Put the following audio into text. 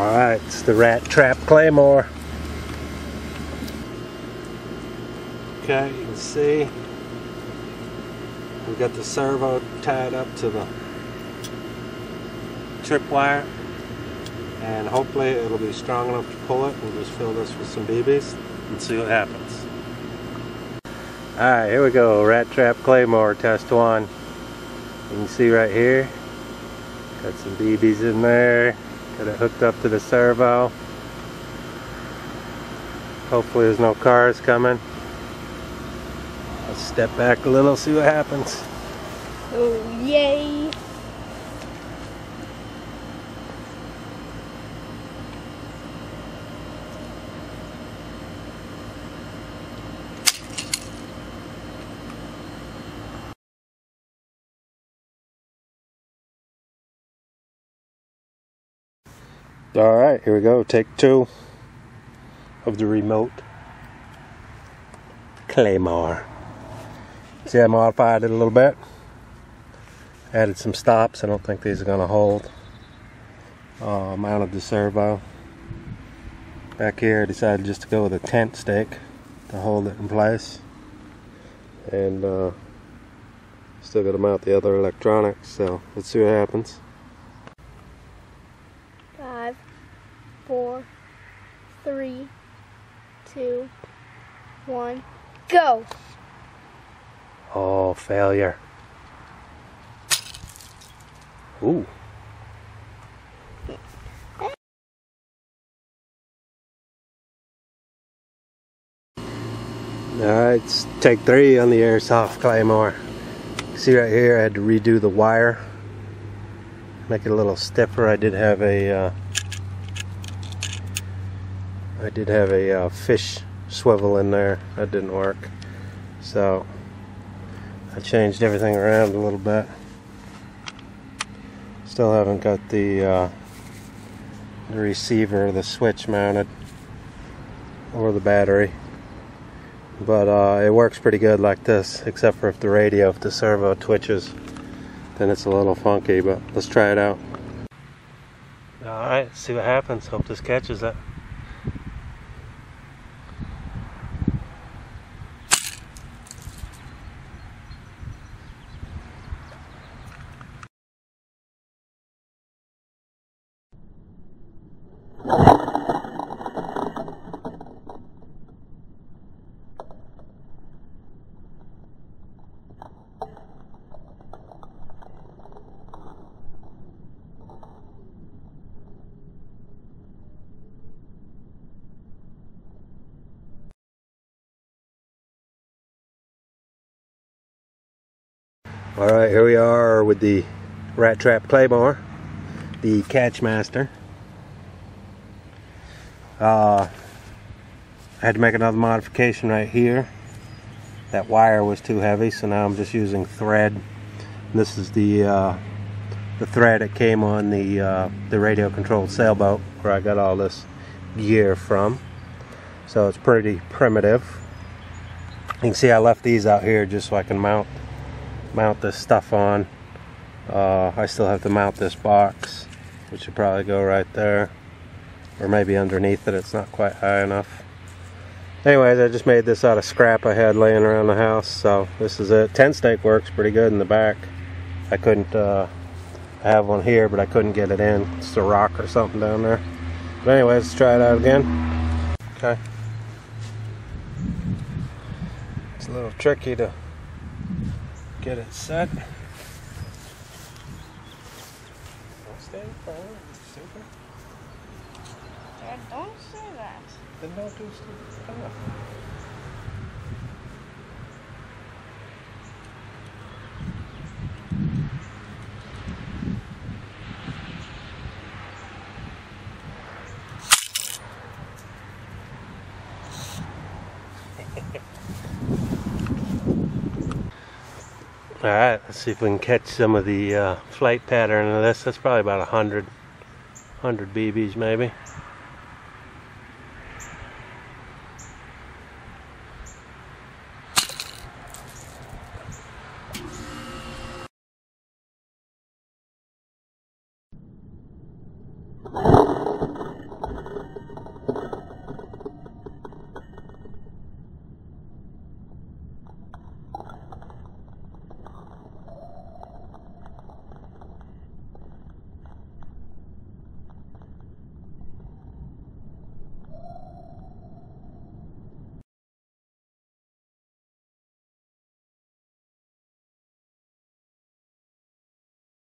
Alright, it's the rat trap Claymore. Okay, you can see we've got the servo tied up to the tripwire, and hopefully it'll be strong enough to pull it. We'll just fill this with some BBs and see what happens. Alright, here we go. Rat trap Claymore test 1. You can see right here, got some BBs in there. Got it hooked up to the servo. Hopefully there's no cars coming. Let's step back a little, see what happens. Oh, yay! Alright, here we go. Take 2 of the remote Claymore. See, I modified it a little bit. Added some stops. I don't think these are going to hold. Mounted the servo. Back here I decided just to go with a tent stake to hold it in place. And still got to mount the other electronics, so let's see what happens. 5, 4, 3, 2, 1, go! Oh, failure. Ooh. Alright, it's take 3 on the Airsoft Claymore. See right here, I had to redo the wire, make it a little stiffer. I did have a fish swivel in there. That didn't work, so I changed everything around a little bit. Still haven't got the receiver or the switch mounted, or the battery, but it works pretty good like this, except for if the servo twitches, then it's a little funky. But let's try it out. Alright, see what happens. Hope this catches it. Alright, here we are with the rat trap Claymore, the catch master. I had to make another modification right here. That wire was too heavy, so now I'm just using thread. This is the thread that came on the radio controlled sailboat where I got all this gear from. So it's pretty primitive. You can see I left these out here just so I can mount this stuff on. I still have to mount this box, which should probably go right there, or maybe underneath it. It's not quite high enough. Anyways, I just made this out of scrap I had laying around the house, so this is it. Tent stake works pretty good in the back. I couldn't I have one here, but I couldn't get it in. It's a rock or something down there. But anyways, let's try it out again. Okay. It's a little tricky to get it set. Don't stay forward, stupid. Dad, don't say that. Then don't do stupid stuff. Alright, let's see if we can catch some of the flight pattern of this. That's probably about 100 BBs maybe.